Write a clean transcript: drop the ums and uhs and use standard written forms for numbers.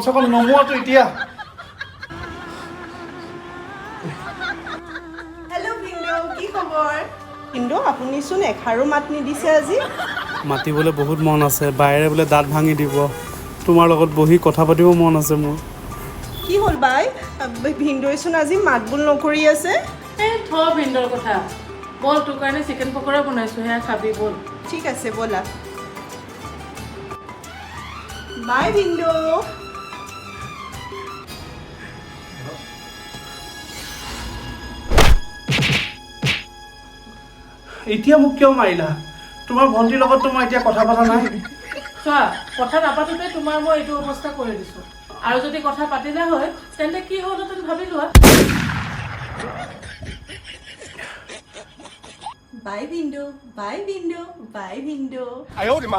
সকল নমোৱাটো এতিয়া হেল্ল' ভিন্দো কি খবৰ ভিন্দো আপুনিচোন এখাৰো মাত নিদিছে আজি মাতিবলৈ বহুত মন আছে বাইৰে বোলে দাঁত ভাঙি দিব তোমাৰ লগত বহি কথা পাতিব মন আছে মোৰ কি হ'ল বাই ভিন্দোইচোন আজি মাত বোল নকৰি আছে এই থ ভিন্দৰ কথা বল তোৰ কাৰণে চিকেন পকৰা বনাইছো সেয়া খাবি বল ঠিক আছে ব'লা বাই ভিন্দো এতিয়া মোক কিয় মাৰিলা তোমাৰ ভণ্টিৰ লগততো মই এতিয়া কথা পতা নাই চোৱা কথা নাপাতোতে তোমাৰ মই এইটো অৱস্থা কৰি দিছো আৰু যদি কথা পাতিলে হয় তেন্তে কি হ'ল তুমি ভাবি লোৱা বাই ভিন্দো বাই ভিন্দো বাই ভিন্দো哎呦我的妈！